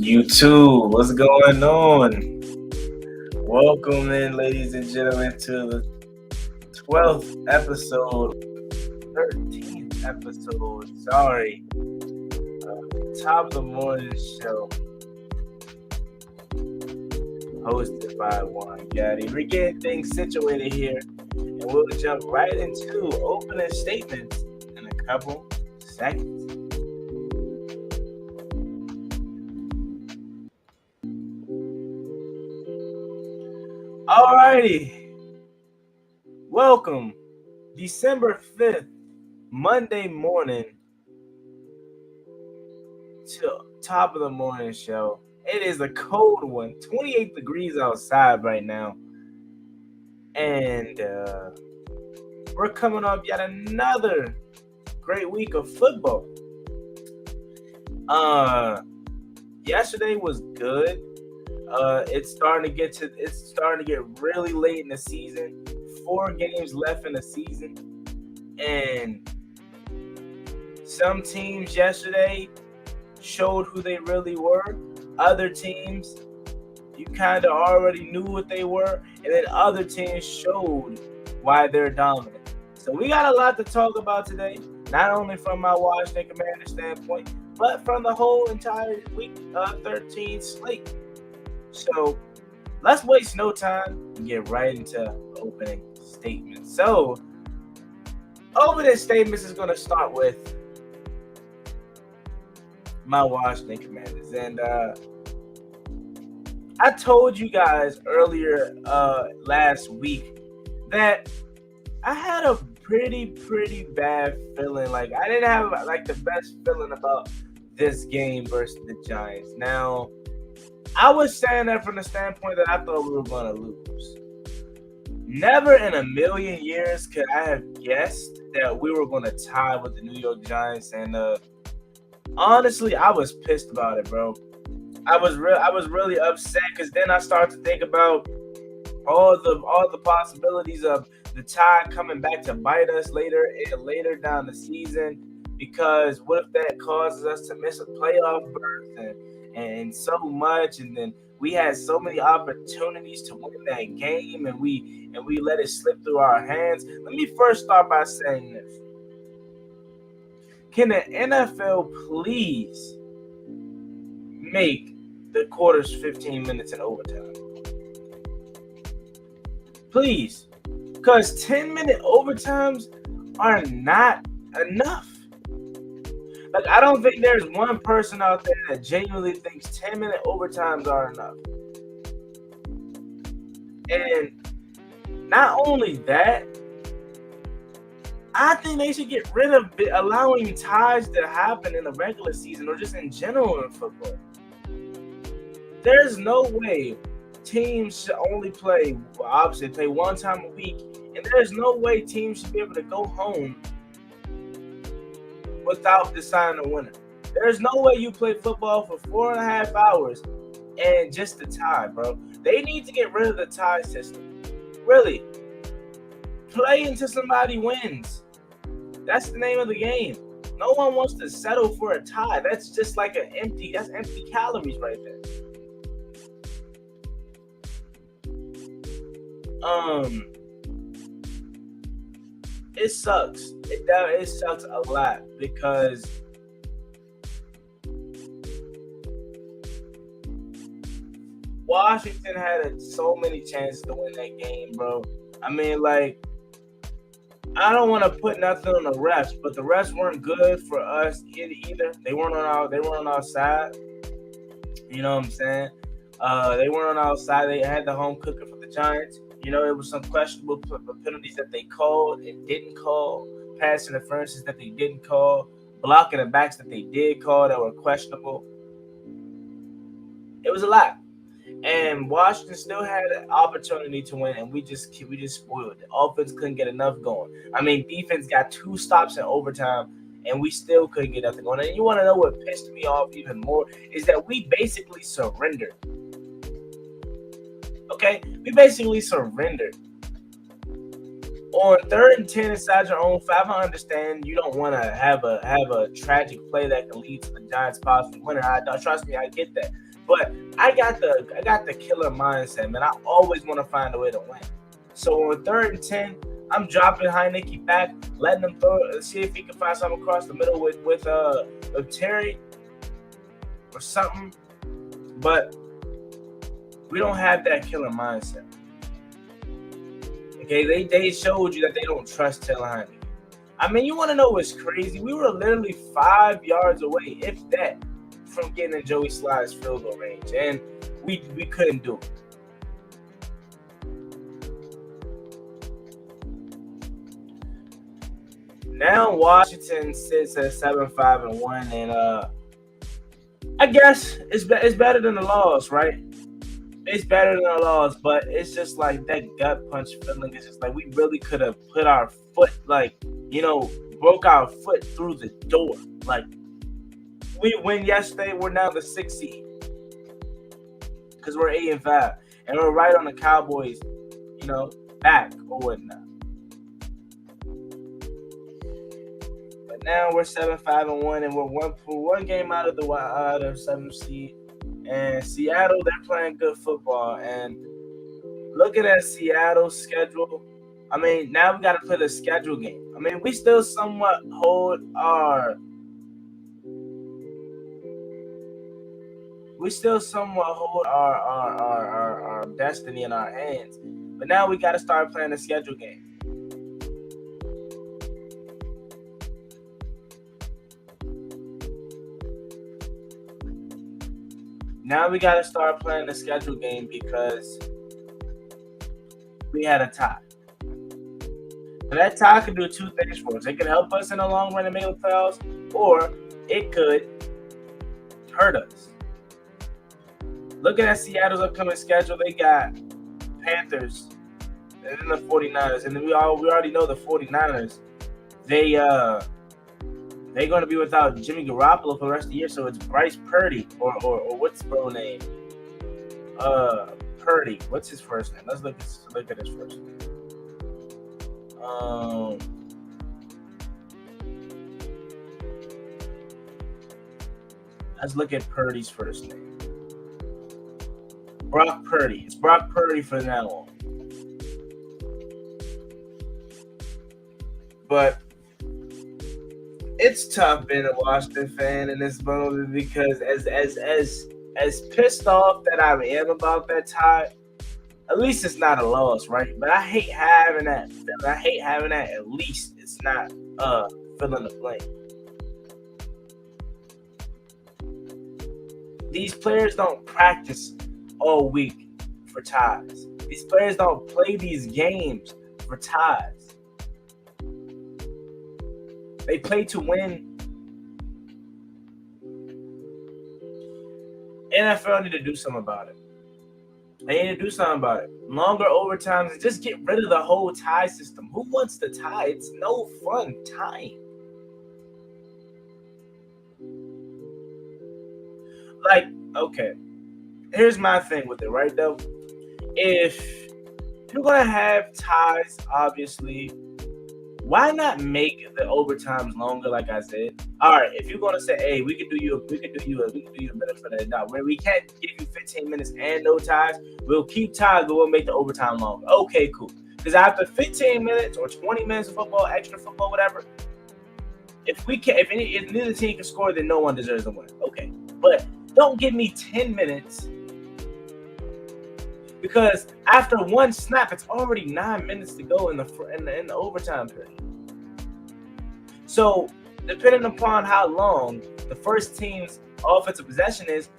YouTube, what's going on? Welcome in, ladies and gentlemen, to the 12th episode, 13th episode, top of the morning show, hosted by Juan Gaddy. We're getting things situated here, and we'll jump right into opening statements in a couple seconds. Alrighty, welcome, December 5th, Monday morning, to top of the morning show. It is a cold one, 28 degrees outside right now, and we're coming off yet another great week of football. Yesterday was good. It's starting to get really late in the season. 4 games left in the season, and some teams yesterday showed who they really were. Other teams, you kind of already knew what they were, and then other teams showed why they're dominant. So we got a lot to talk about today, not only from my Washington Commanders standpoint, but from the whole entire week 13 slate. So let's waste no time and get right into opening statements. So opening statements is going to start with my Washington Commanders. And I told you guys earlier last week that I had a pretty bad feeling. Like, I didn't have the best feeling about this game versus the Giants. Now, I was saying that from the standpoint that I thought we were going to lose. Never in a million years could I have guessed that we were going to tie with the New York Giants. And honestly, I was pissed about it, bro. I was really upset because then I started to think about all the possibilities of the tie coming back to bite us later down the season. Because what if that causes us to miss a playoff berth and so much, and then we had so many opportunities to win that game, and we let it slip through our hands. Let me first start by saying this. Can the NFL please make the quarters 15 minutes in overtime? Please. Because 10-minute overtimes are not enough. Like, I don't think there's one person out there that genuinely thinks 10-minute overtimes are enough. And not only that, I think they should get rid of allowing ties to happen in the regular season or just in general in football. There's no way teams should only play one time a week, and there's no way teams should be able to go home without deciding a winner. There's no way you play football for 4.5 hours and just the tie, bro. They need to get rid of the tie system. Really. Play until somebody wins. That's the name of the game. No one wants to settle for a tie. That's just like empty calories right there. It sucks. It sucks a lot because Washington had so many chances to win that game, bro. I mean, like, I don't want to put nothing on the refs, but the refs weren't good for us either. They weren't on our side. You know what I'm saying? They weren't on our side. They had the home cooker for the Giants. You know, it was some questionable penalties that they called and didn't call, pass interferences that they didn't call, blocking the backs that they did call that were questionable. It was a lot. And Washington still had an opportunity to win, and we just spoiled it. Offense couldn't get enough going. I mean, defense got 2 stops in overtime, and we still couldn't get nothing going. And you want to know what pissed me off even more is that we basically surrendered. Okay? We basically surrendered. On 3rd and 10 inside your own 5, I understand you don't want to have a tragic play that can lead to the Giants possibly winning. Trust me, I get that. But I got the killer mindset, man. I always want to find a way to win. So on 3rd and 10, I'm dropping Heineke back, letting him throw, see if he can find something across the middle with Terry or something. But we don't have that killer mindset. Okay, they showed you that they don't trust Taylor Heineke. I mean, you want to know what's crazy? We were literally 5 yards away, if that, from getting in Joey Sly's field goal range, and we couldn't do it. Now Washington sits at 7-5-1, and I guess it's better than the loss, right? It's better than the loss, but it's just like that gut punch feeling. It's just like we really could have put our foot, like, broke our foot through the door. Like, we win yesterday, we're now the 6th seed because we're 8-5, and we're right on the Cowboys, back or whatnot. But now we're 7-5-1, and we're one game out of the 7th seed. And Seattle, they're playing good football. And looking at Seattle's schedule, I mean, now we got to play the schedule game. I mean, we still somewhat hold our destiny in our hands. But now we got to start playing the schedule game. Now we got to start playing the schedule game because we had a tie. And that tie could do two things for us. It could help us in the long run and make the playoffs, or it could hurt us. Looking at Seattle's upcoming schedule, they got Panthers and then the 49ers. And then we already know the 49ers. They're going to be without Jimmy Garoppolo for the rest of the year, so it's Bryce Purdy or what's bro name? Purdy. What's his first name? Let's look at his first name. Let's look at Purdy's first name. Brock Purdy. It's Brock Purdy for now on. But it's tough being a Washington fan in this moment because as pissed off that I am about that tie, at least it's not a loss, right? But I hate having that. I hate having that. At least it's not filling the blank. These players don't practice all week for ties. These players don't play these games for ties. They play to win. NFL need to do something about it. They need to do something about it. Longer overtimes and just get rid of the whole tie system. Who wants to tie? It's no fun tying. Like, okay. Here's my thing with it, right, though? If you're going to have ties, obviously, why not make the overtimes longer, like I said? All right, if you're gonna say, "Hey, we could do you a benefit of the doubt," where we can't give you 15 minutes and no ties, we'll keep ties, but we'll make the overtime longer. Okay, cool. Because after 15 minutes or 20 minutes of football, extra football, whatever, if neither team can score, then no one deserves to win. Okay, but don't give me 10 minutes. Because after one snap, it's already 9 minutes to go in the overtime period. So, depending upon how long the first team's offensive possession is,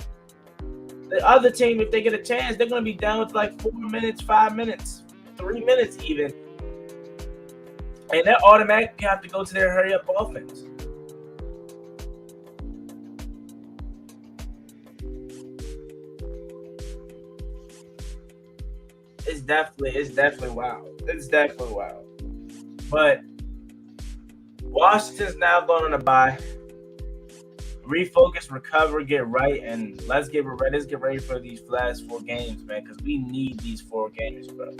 the other team, if they get a chance, they're going to be down with like 4 minutes, 5 minutes, 3 minutes even. And they automatically have to go to their hurry-up offense. It's definitely wild. It's definitely wild. But Washington's now going on a bye. Refocus, recover, get right, and let's get ready for these last 4 games, man, because we need these 4 games, bro.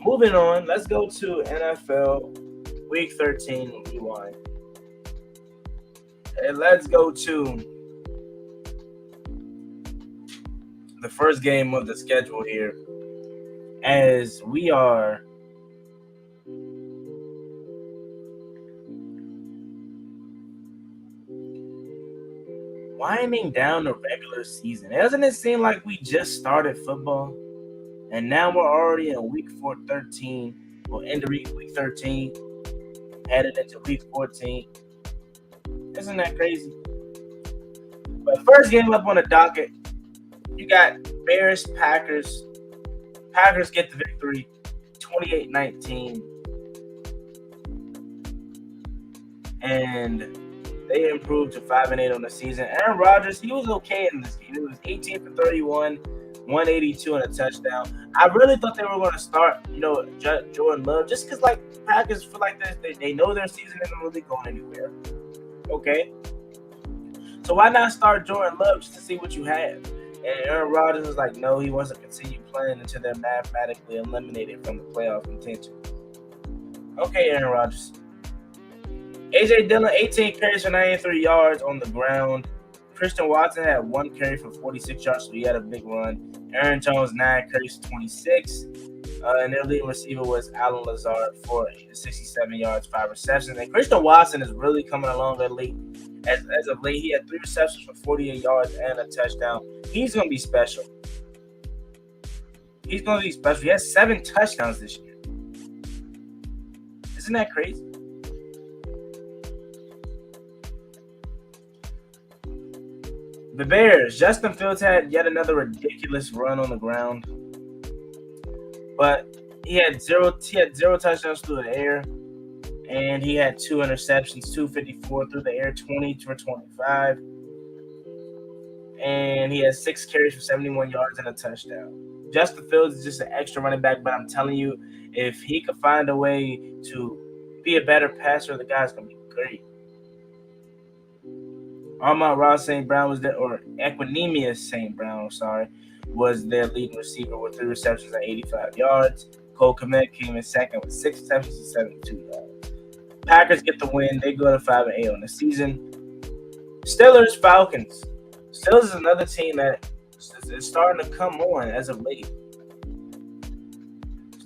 Moving on, let's go to NFL. Week 13 rewind. And let's go to the first game of the schedule here, as we are winding down the regular season. Doesn't it seem like we just started football? And now we're already in week 13, or end of week 13, headed into week 14. Isn't that crazy? But first game up on the docket, you got Bears, Packers. Packers get the victory, 28-19. And they improved to 5-8 on the season. Aaron Rodgers, he was okay in this game. It was 18 for 31, 182 and a touchdown. I really thought they were going to start, Jordan Love, just because, like, Packers feel like they know their season isn't really going anywhere. Okay? So why not start Jordan Love just to see what you have? And Aaron Rodgers was like, no, he wants to continue playing until they're mathematically eliminated from the playoff contention. Okay, Aaron Rodgers. A.J. Dillon, 18 carries for 93 yards on the ground. Christian Watson had 1 carry for 46 yards, so he had a big run. Aaron Jones, 9 carries for 26. And their leading receiver was Alan Lazard for 67 yards, 5 receptions. And Christian Watson is really coming along late. As of late, he had 3 receptions for 48 yards and a touchdown. He's going to be special. He has 7 touchdowns this year. Isn't that crazy? The Bears, Justin Fields had yet another ridiculous run on the ground. But he had zero touchdowns through the air. And he had 2 interceptions, 254 through the air, 20 for 25. And he has 6 carries for 71 yards and a touchdown. Justin Fields is just an extra running back, but I'm telling you, if he could find a way to be a better passer, the guy's going to be great. Amon-Ra St. Brown was there, or Equinemius St. Brown, was their leading receiver with 3 receptions and 85 yards. Cole Kmet came in second with 6 receptions and 72 yards. Packers get the win. They go to 5-8 on the season. Steelers, Falcons. Steelers is another team that is starting to come on as of late.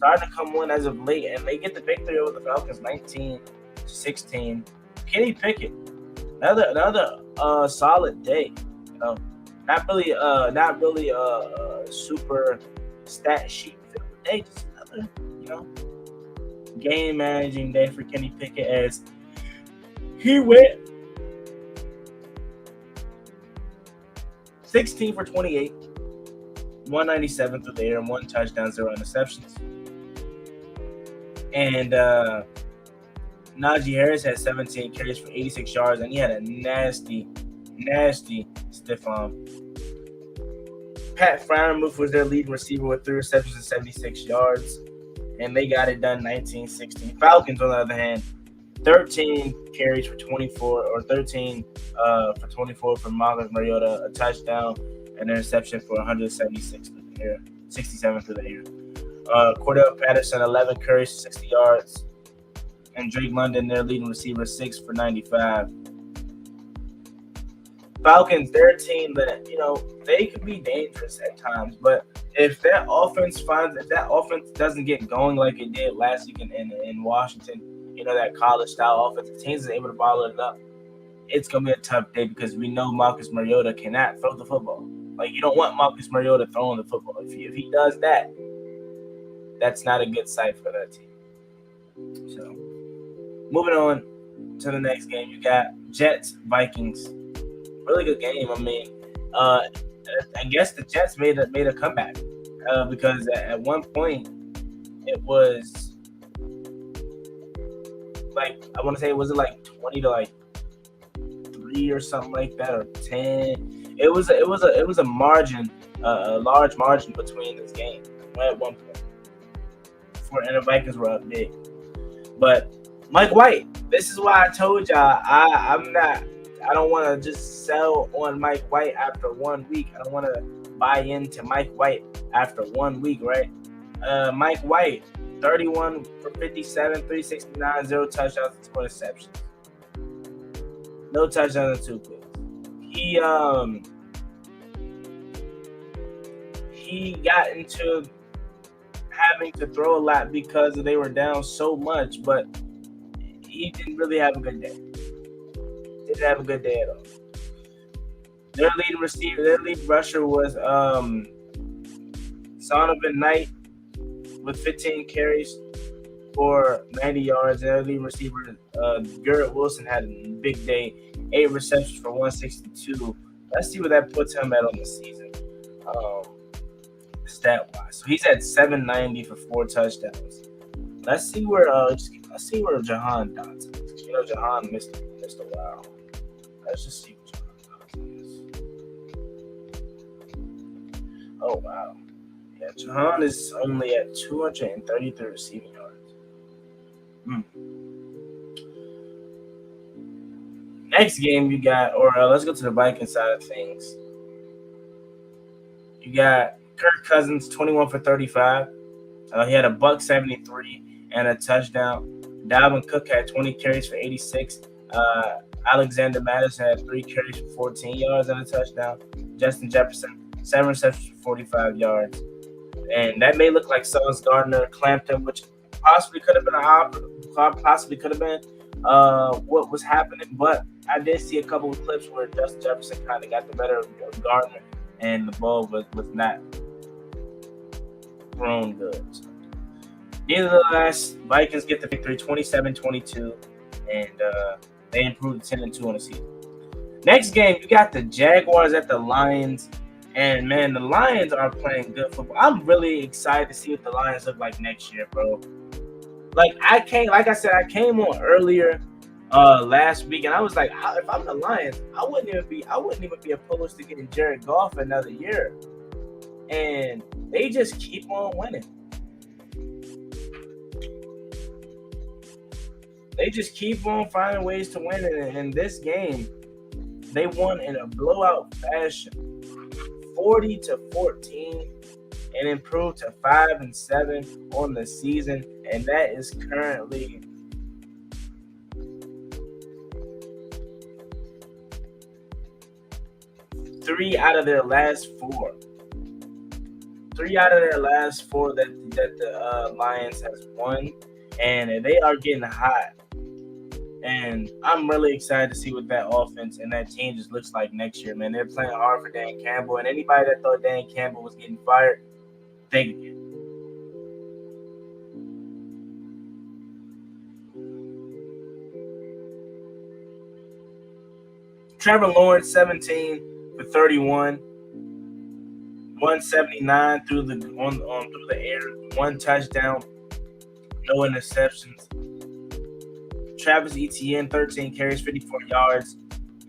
And they get the victory over the Falcons, 19-16. Kenny Pickett, another solid day. Not really super stat sheet filled day. Just another, game managing day for Kenny Pickett, as he went 16 for 28, 197 through the air, and 1 touchdown, 0 interceptions. And Najee Harris had 17 carries for 86 yards, and he had a nasty stiff arm. Pat Freiermuth was their leading receiver with 3 receptions and 76 yards. And they got it done 19-16. Falcons, on the other hand, 13 carries for 24, or 13 for 24 for Marcus Mariota, a touchdown, and an interception for 176 through the air, 67 through the air. Cordell Patterson, 11 carries for 60 yards. And Drake London, their leading receiver, 6 for 95. Falcons, their team that, they could be dangerous at times, but if that offense doesn't get going like it did last week in Washington, that college style offense, the teams are able to ball it up, it's gonna be a tough day, because we know Marcus Mariota cannot throw the football. Like, you don't want Marcus Mariota throwing the football. If he does that, that's not a good sight for that team. So, moving on to the next game, you got Jets, Vikings. Really good game. I mean, I guess the Jets made a comeback because at one point it was like, I want to say, was it like 20 to 3 or something like that, or 10? It was a margin, a large margin between this game at one point. And the Vikings were up big, but Mike White. This is why I told y'all I don't want to just sell on Mike White after 1 week. I don't want to buy into Mike White after 1 week, right? Mike White 31 for 57, 369, 0 touchdowns, 2 interceptions. No touchdowns and 2 picks. He got into having to throw a lot because they were down so much, but he didn't really have a good day. Didn't have a good day at all. Their lead rusher was Sonovan Knight with 15 carries for 90 yards. Their lead receiver, Garrett Wilson, had a big day, 8 receptions for 162. Let's see where that puts him at on the season, stat-wise. So he's at 790 for 4 touchdowns. Let's see where Jahan Dotson is. You know, Jahan missed a while. Let's just see what Jahan Dotson is. Oh wow. Yeah, Jahan is only at 233 receiving yards. Next game you got, let's go to the Vikings side of things. You got Kirk Cousins, 21 for 35. He had a $173 and a touchdown. Dalvin Cook had 20 carries for 86. Alexander Madison had 3 carries for 14 yards and a touchdown. Justin Jefferson, 7 receptions for 45 yards. And that may look like Sauce Gardner clamped him, which possibly could have been what was happening. But I did see a couple of clips where Justin Jefferson kind of got the better of Gardner, and the ball was not thrown good. So, nevertheless, Vikings get the victory 27-22, and they improved to 10-2 on the season. Next game, you got the Jaguars at the Lions. And, man, the Lions are playing good football. I'm really excited to see what the Lions look like next year, bro. I came on earlier last week, and I was like, if I'm the Lions, I wouldn't even be opposed to getting Jared Goff another year. And they just keep on winning. They just keep on finding ways to win. And in this game, they won in a blowout fashion, 40-14, and improved to 5-7 on the season. And that is currently three out of their last four. That the Lions has won, and they are getting hot. And I'm really excited to see what that offense and that team just looks like next year, man. They're playing hard for Dan Campbell, and anybody that thought Dan Campbell was getting fired, think again. Trevor Lawrence, 17 for 31. 179 through the air, 1 touchdown, no interceptions. Travis Etienne, 13 carries, 54 yards,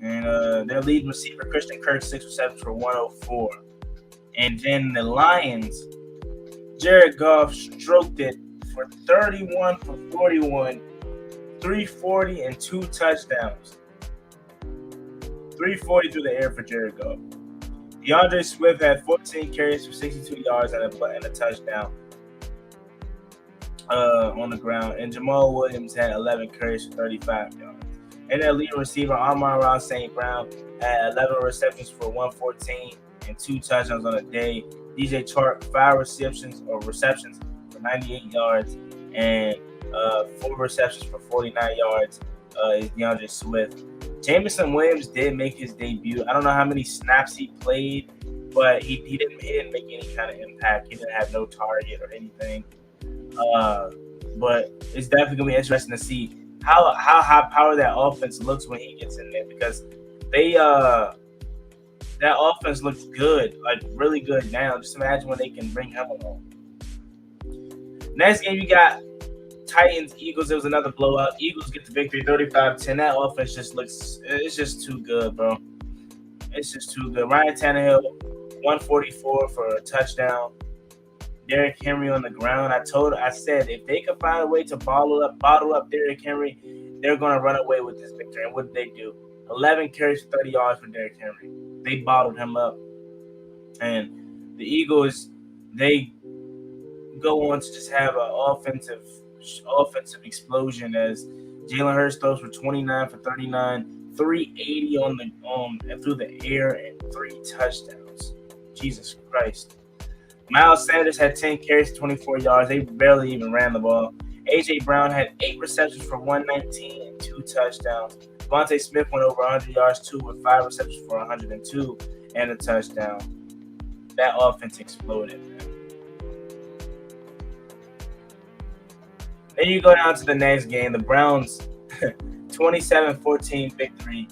and their lead receiver Christian Kirk, 6 receptions for 104. And then the Lions, Jared Goff stroked it for 31 for 41, 340 and 2 touchdowns. 340 through the air for Jared Goff. DeAndre Swift had 14 carries for 62 yards and a touchdown on the ground. And Jamal Williams had 11 carries for 35 yards. And their leading receiver, Amon-Ra St. Brown, had 11 receptions for 114 and 2 touchdowns on the day. DJ Chark, 5 receptions for 98 yards and 4 receptions for 49 yards is DeAndre Swift. Jameson Williams did make his debut. I don't know how many snaps he played, but he didn't make any kind of impact. He didn't have no target or anything. But it's definitely gonna be interesting to see how high power that offense looks when he gets in there, because that offense looks good, like really good now. Just imagine when they can bring him along. Next game, you got Titans, Eagles. It was another blowout. Eagles get the victory 35-10. That offense it's just too good, bro. It's just too good. Ryan Tannehill, 144 for a touchdown. Derrick Henry on the ground. I said if they could find a way to bottle up Derrick Henry, they're gonna run away with this victory. And what did they do? 11 carries for 30 yards for Derrick Henry. They bottled him up. And the Eagles, they go on to just have an offensive explosion as Jalen Hurts throws for 29 for 39, 380 on the and through the air and 3 touchdowns. Jesus Christ. Miles Sanders had 10 carries, 24 yards. They barely even ran the ball. A.J. Brown had 8 receptions for 119 and 2 touchdowns. Devontae Smith went over 100 yards, too, with 5 receptions for 102 and a touchdown. That offense exploded, man. Then you go down to the next game. The Browns, 27-14 victory.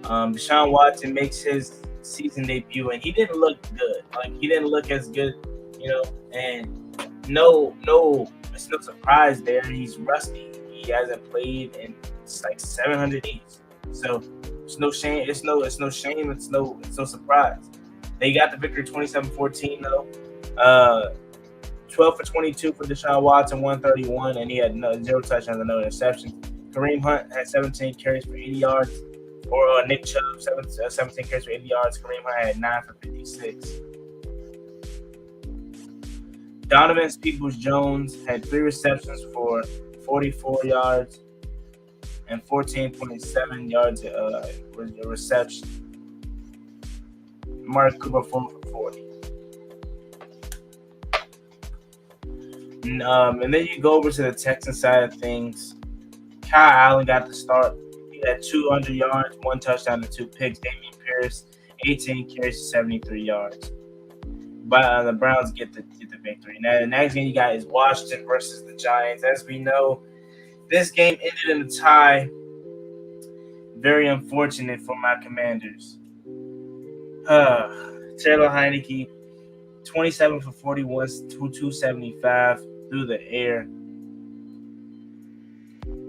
Deshaun Watson makes his season debut, and he didn't look good. Like, he didn't look as good, and it's no surprise there. He's rusty. He hasn't played in like 700 days. So it's no shame. It's no shame. It's no surprise. They got the victory 27-14 though. 12 for 22 for Deshaun Watson, 131, and he had 0 touchdowns and no interceptions. Kareem Hunt had 17 carries for 80 yards. Or Nick Chubb, 17 carries for 80 yards. Kareem Hunt had 9 for 56. Donovan Peoples-Jones had 3 receptions for 44 yards and 14.7 yards reception. Mark Cooper 4 for 40. And then you go over to the Texans side of things. Kyle Allen got the start. He had 200 yards, 1 touchdown, and 2 picks. Damian Pierce, 18 carries, 73 yards. But the Browns get the victory. Now, the next game you got is Washington versus the Giants. As we know, this game ended in a tie. Very unfortunate for my Commanders. Taylor Heineke, 27 for 41, 275 through the air,